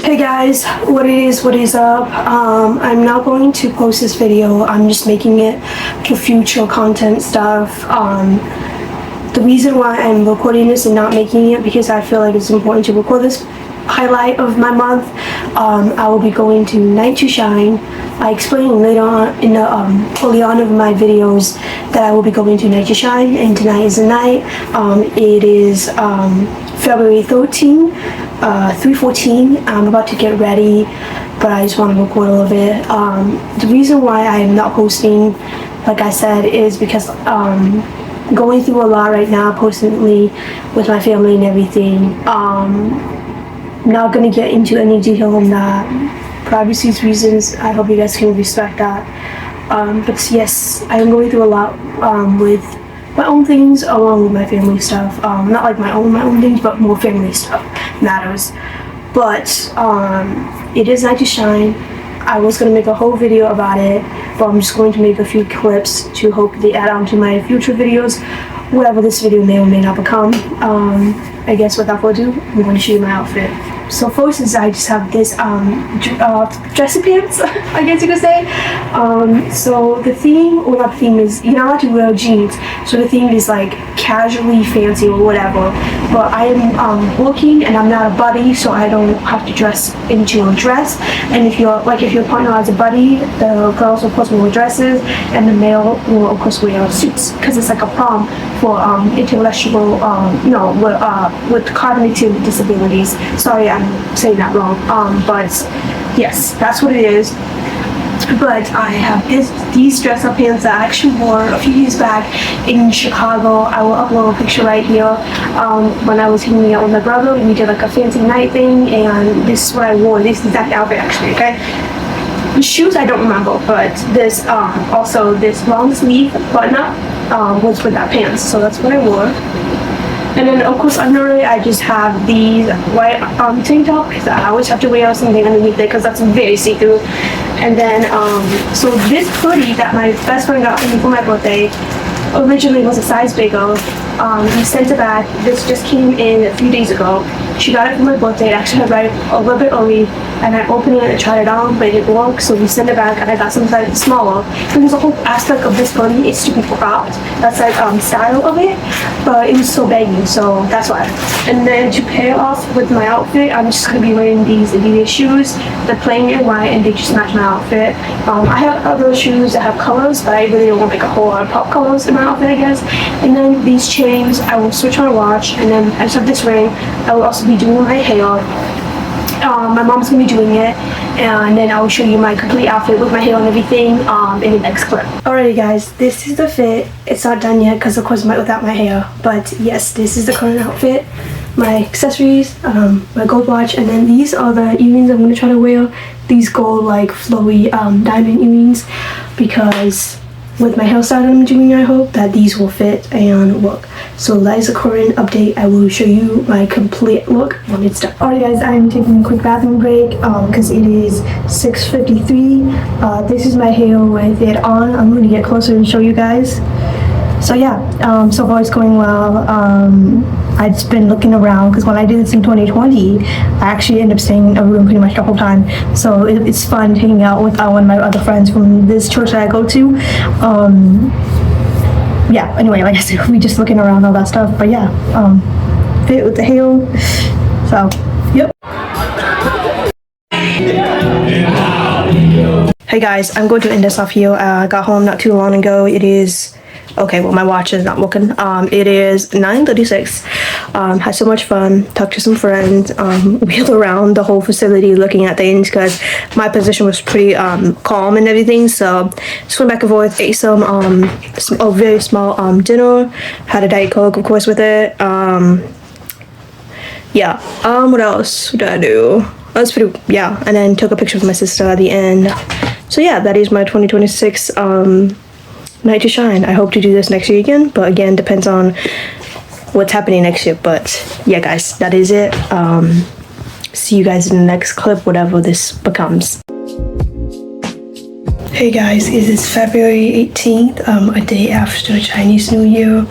Hey guys, what is up? I'm not going to post this video. I'm just making it for future content stuff. The reason why I'm recording this and not making it because I feel like it's important to record this highlight of my month. I will be going to Night to Shine. I explained later on in the early on of my videos that I will be going to Night to Shine, and tonight is the night. It is February 13th, 3:14. I'm about to get ready, but I just want to record a little bit. The reason why I am not posting, like I said, is because going through a lot right now personally with my family and everything. Not gonna get into any detail on that. Privacy reasons, I hope you guys can respect that. But yes, I am going through a lot with my own things along with my family stuff. Not like my own things, but more family stuff matters. But it is Night to Shine. I was gonna make a whole video about it, but I'm just going to make a few clips to hopefully add on to my future videos, whatever this video may or may not become. I guess without further ado, I'm going to show you my outfit. So first is I just have this dressy pants, I guess you could say. So the theme, or not the theme, is you're not allowed to wear jeans. So the theme is like casually fancy or whatever. But I am working and I'm not a buddy, so I don't have to dress into a dress. And if your partner has a buddy, the girls will of course wear dresses, and the male will of course wear suits, because it's like a prom for intellectual, with cognitive disabilities. Sorry, I'm saying that wrong. But yes, that's what it is. But I have these dress-up pants that I actually wore a few years back in Chicago. I will upload a picture right here. When I was hanging out with my brother, we did like a fancy night thing, and this is what I wore. This exact outfit actually. Okay. The shoes I don't remember, but this also this long sleeve button-up was with that pants, so that's what I wore. And then of course under it I just have these white tank top, because I always have to wear something underneath it because that's very see-through. And then so this hoodie that my best friend got me for my birthday originally was a size bigger. He sent it back. This just came in a few days ago. She got it for my birthday. It actually arrived a little bit early, and I opened it and tried it on, but it didn't work, so we sent it back, and I got some size smaller. Because the whole aspect of this hoodie is to be cropped. That's like style of it, but it was so baggy, so that's why. And then to pair off with my outfit, I'm just gonna be wearing these Adidas shoes. They're plain and white, and they just match my outfit. I have other shoes that have colors, but I really don't want like a whole lot of pop colors in my outfit, I guess. And then these chains, I will switch my watch, and then I just have this ring. I will also be doing my hair. My mom's gonna be doing it, and then I will show you my complete outfit with my hair and everything in the next clip. Alrighty guys, this is the fit. It's not done yet because of course without my hair, but yes, this is the current outfit. My accessories, my gold watch, and then these are the earrings I'm gonna try to wear. These gold like flowy diamond earrings, because with my hairstyle that I'm doing, I hope that these will fit and work. So that is a current update. I will show you my complete look when it's done. Alright guys, I'm taking a quick bathroom break because it is 6:53. This is my hair with it on. I'm going to get closer and show you guys. So yeah, so far it's going well. I've just been looking around because when I did this in 2020, I actually ended up staying in a room pretty much the whole time. So it's fun hanging out with one of my other friends from this church that I go to. Yeah, anyway, like I said, we just looking around all that stuff. But yeah, fit with the hair. So, yep. Hey guys, I'm going to end this off here. I got home not too long ago. It is... Okay, well, my watch is not working. It is 9:36. Had so much fun. Talked to some friends. Wheeled around the whole facility looking at things because my position was pretty calm and everything. So just went back and forth. Ate some a very small dinner. Had a Diet Coke, of course, with it. Yeah. What else did I do? That's pretty. Yeah. And then took a picture of my sister at the end. So yeah, that is my 2026 Night to Shine. I hope to do this next year again, but again, depends on what's happening next year. But yeah guys, that is it. See you guys in the next clip, whatever this becomes. Hey guys, it is February 18th, a day after Chinese New Year.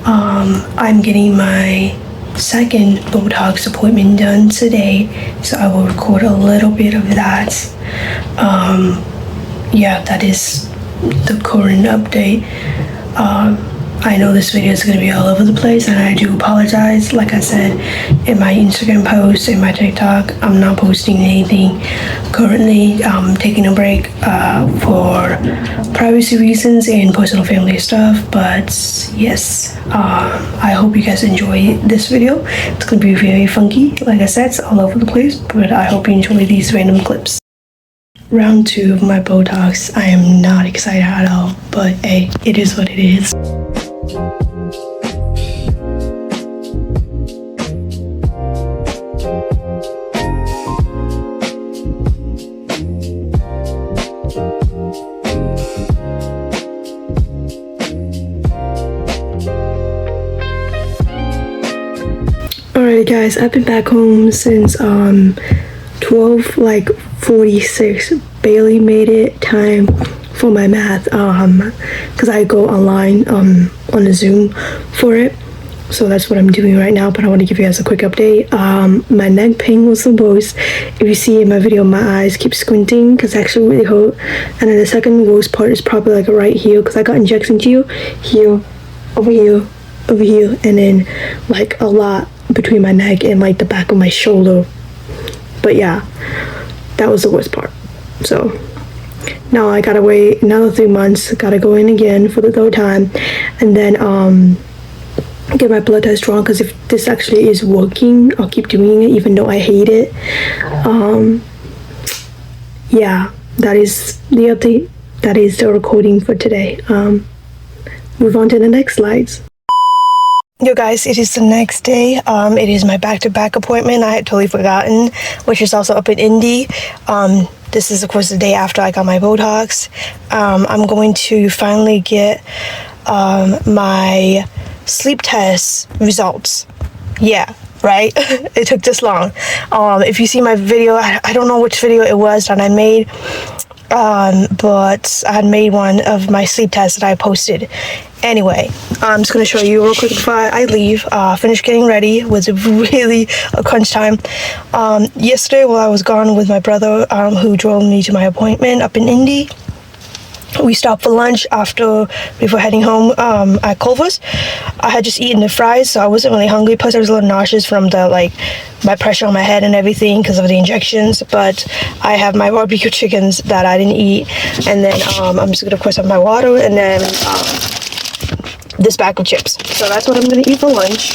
I'm getting my second Botox appointment done today, so I will record a little bit of that. Yeah, that is the current update. I know this video is going to be all over the place, and I do apologize. Like I said in my Instagram post, in my TikTok, I'm not posting anything currently. I'm taking a break for privacy reasons and personal family stuff. But yes, I hope you guys enjoy this video. It's going to be very funky. Like I said, it's all over the place, but I hope you enjoy these random clips. Round 2 of my Botox. I am not excited at all, but hey, it is what it is. Alright guys, I've been back home since 12:46. Barely made it time for my math because I go online on a Zoom for it, so that's what I'm doing right now. But I want to give you guys a quick update. My neck pain was the worst. If you see in my video, my eyes keep squinting because it actually really hurt. And then the second worst part is probably like right here, because I got injections here, over here, and then like a lot between my neck and like the back of my shoulder. But yeah, that was the worst part. So now I gotta wait another 3 months, gotta go in again for the third time, and then get my blood test drawn, because if this actually is working, I'll keep doing it even though I hate it. Yeah, that is the update. That is the recording for today. Move on to the next slides. Yo guys, it is the next day. It is my back-to-back appointment. I had totally forgotten, which is also up in Indy. This is of course the day after I got my Botox. I'm going to finally get my sleep test results. Yeah, right? It took this long. If you see my video, I don't know which video it was that I made, but I had made one of my sleep tests that I posted. Anyway, I'm just going to show you real quick before I leave. Finished getting ready. It was really a crunch time. Yesterday while I was gone with my brother, who drove me to my appointment up in Indy, we stopped for lunch before heading home at Culver's. I had just eaten the fries, so I wasn't really hungry. Plus I was a little nauseous from the my pressure on my head and everything because of the injections. But I have my barbecue chickens that I didn't eat, and then I'm just gonna of course have my water, and then this bag of chips. So that's what I'm gonna eat for lunch.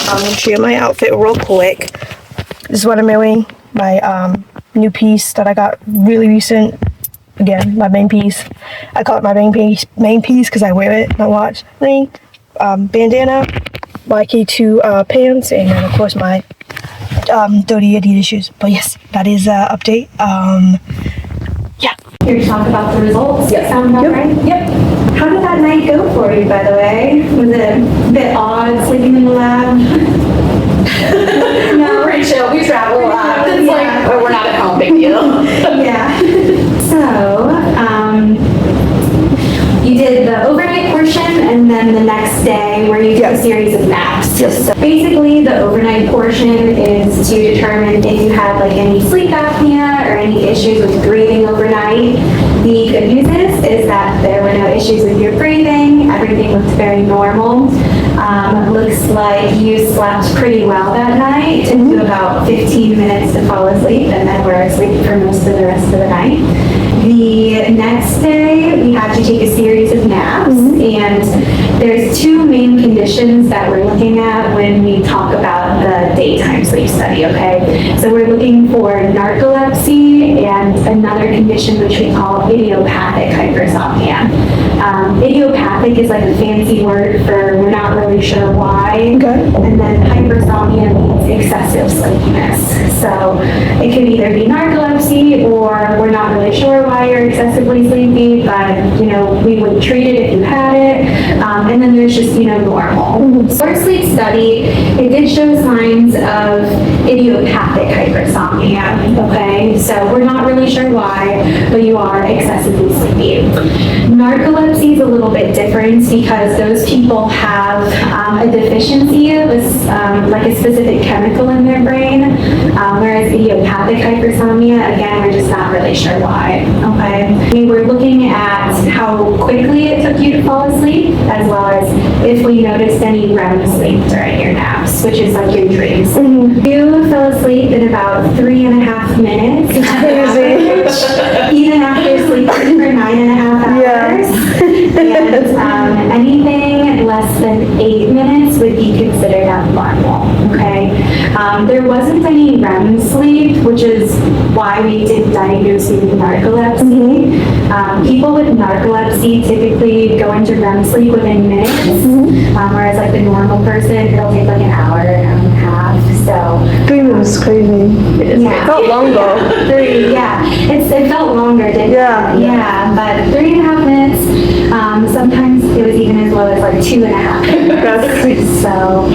I'm gonna show you my outfit real quick. This is what I'm wearing. My new piece that I got really recent. Again, my main piece. I call it my main piece because I wear it. My watch thing, bandana, my K2 pants, and then of course my dirty Adidas shoes. But yes, that is update. Yeah. Here to talk about the results. Yep. Sound about right? Yep. How did that night go for you, by the way? Was it a bit odd sleeping in the lab? No, we're pretty chill. We travel a lot. It's Yeah. we're not at home, big deal. Yeah. So, you did the overnight portion and then the next day where you did a series of naps. Yes. So basically, the overnight portion is to determine if you had any sleep apnea or any issues with breathing overnight. The good news is that there were no issues with your breathing. Everything looked very normal. Looks like you slept pretty well that night. It took about 15 minutes to fall asleep, and then were asleep for most of the rest of the night. The next day, we had to take a series of naps, and there's two main conditions that we're looking at when we talk about the daytime sleep study, okay? So we're looking for narcolepsy and another condition which we call idiopathic hypersomnia. Idiopathic is like a fancy word for we're not really sure why. Okay. And then hypersomnia means excessive sleepiness. So it could either be narcolepsy, or we're not really sure why you're excessively sleepy, but, we would treat it if you had it. And then there's just, normal. So our sleep study, it did show signs of idiopathic hypersomnia, okay? So we're not really sure why, but you are excessively sleepy. Narcolepsy is a little bit different because those people have a deficiency of like a specific chemical in their brain, whereas idiopathic hypersomnia, again, we're just not really sure why, okay? We were looking at how quickly it took you to fall asleep, as well as if we noticed any REM sleep during your naps, which is like your dreams. You fell asleep in about 3.5 minutes, even after sleeping for 9.5 hours. And anything less than 8 minutes would be considered abnormal, okay? There wasn't any REM sleep, which is why we didn't diagnose you with narcolepsy. People with narcolepsy typically go into REM sleep within minutes, whereas like the normal person, it'll take like an hour and a half. So 3 minutes is crazy. It felt long though. It felt longer, didn't it? Yeah, but 3.5 minutes. Sometimes it was even as low as like 2.5 minutes. So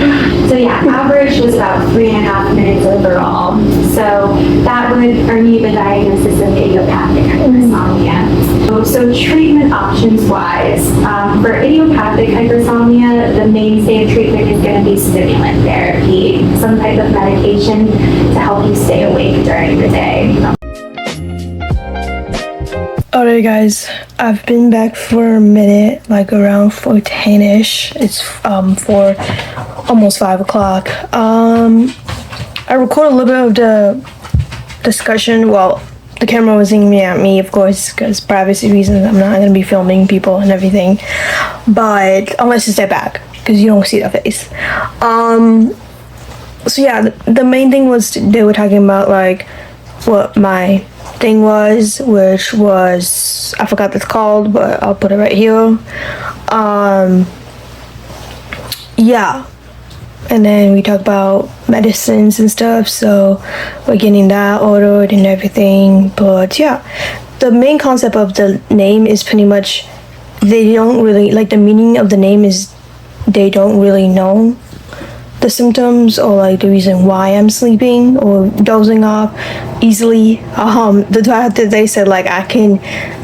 yeah, average was about 3.5 minutes overall. So that would earn you the diagnosis of idiopathic hypersomnia. So treatment options wise, for idiopathic hypersomnia, the mainstay of treatment is going to be stimulant therapy, some type of medication to help you stay awake during the day. Alright guys, I've been back for a minute, like around 4:10ish. It's for almost 5 o'clock. I recorded a little bit of the discussion. Well, the camera was aiming at me, of course, because privacy reasons. I'm not gonna be filming people and everything, but unless you step back, because you don't see the face. So yeah, the main thing was they were talking about like what my thing was, which was, I forgot what it's called, but I'll put it right here. Yeah, and then we talk about medicines and stuff, so we're getting that ordered and everything. But yeah, the main concept of the name is pretty much, they don't really, like, the meaning of the name is they don't really know the symptoms or like the reason why I'm sleeping or dozing off easily. The fact that they said like I can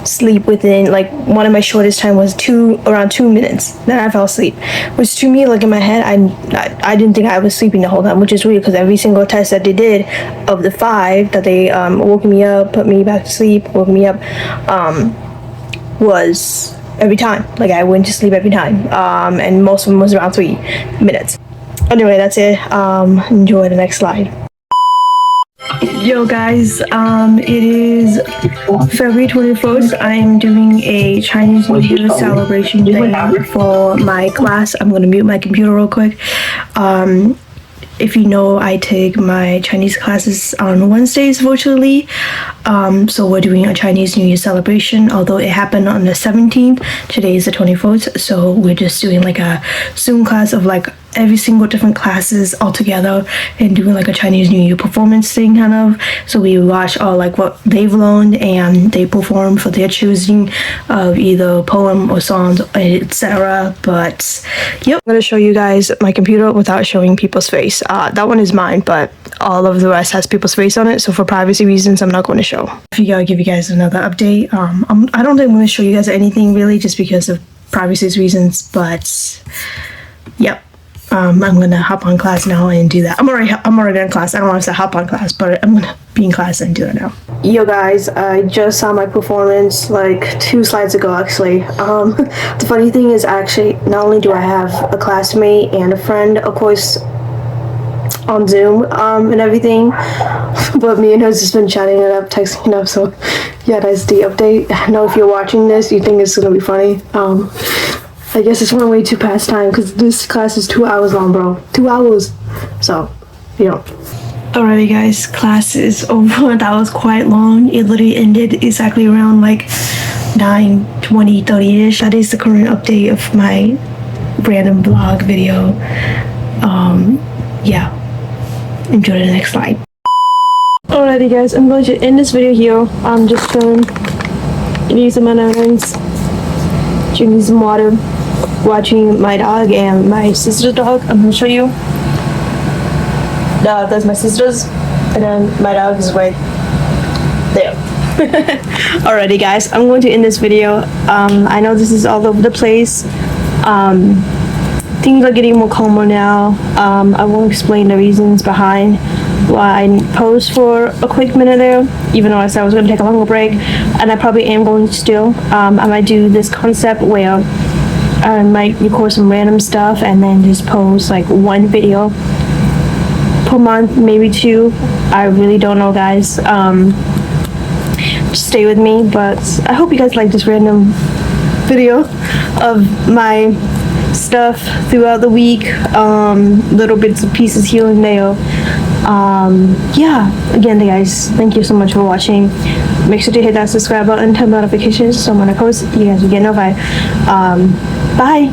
sleep within, like, one of my shortest time was around 2 minutes, then I fell asleep, which to me, like, in my head, I didn't think I was sleeping the whole time, which is weird because every single test that they did of the 5 that they woke me up, put me back to sleep, woke me up, was every time, like, I went to sleep every time, and most of them was around 3 minutes. Anyway, that's it. Enjoy the next slide. Yo guys, it is February 21st. I'm doing a Chinese New Year celebration thing for my class. I'm gonna mute my computer real quick. If you know, I take my Chinese classes on Wednesdays virtually. So we're doing a Chinese New Year celebration, although it happened on the 17th. Today is the 21st, so we're just doing like a Zoom class of like every single different classes all together and doing like a Chinese New Year performance thing kind of. So we watch all like what they've learned and they perform for their choosing of either poem or songs, etc. But yep, I'm gonna show you guys my computer without showing people's face. That one is mine, but all of the rest has people's face on it, so for privacy reasons I'm not going to show. I figure I'll give you guys another update. I don't think I'm going to show you guys anything really, just because of privacy reasons, but yep. I'm gonna hop on class now and do that. I'm already in class. I don't want to say hop on class, but I'm gonna be in class and do that now. Yo guys, I just saw my performance like 2 slides ago actually. The funny thing is, actually, not only do I have a classmate and a friend, of course, on Zoom and everything, but me and her just been chatting it up, texting it up. So yeah, that's the update. I know if you're watching this, you think it's gonna be funny. I guess it's one way too past time because this class is 2 hours long, bro. 2 hours. So, you know. Alrighty, guys, class is over. That was quite long. It literally ended exactly around like 9:20, 30ish. That is the current update of my random vlog video. Yeah. enjoy the next slide. Alrighty guys, I'm going to end this video here. I'm just chilling, eating some bananas, drinking some water, watching my dog and my sister's dog. I'm gonna show you. That's my sister's, and then my dog is right there. Alrighty guys, I'm going to end this video. I know this is all over the place. Things are getting more calmer now. I won't explain the reasons behind why I paused for a quick minute there, even though I said I was going to take a longer break, and I probably am going to still. I might do this concept where I might record some random stuff and then just post like one video per month, maybe 2. I really don't know, guys. Just stay with me, but I hope you guys like this random video of my stuff throughout the week, little bits and pieces here and there. Yeah, again guys, thank you so much for watching. Make sure to hit that subscribe button, turn notifications so when I post you guys will get notified. Bye.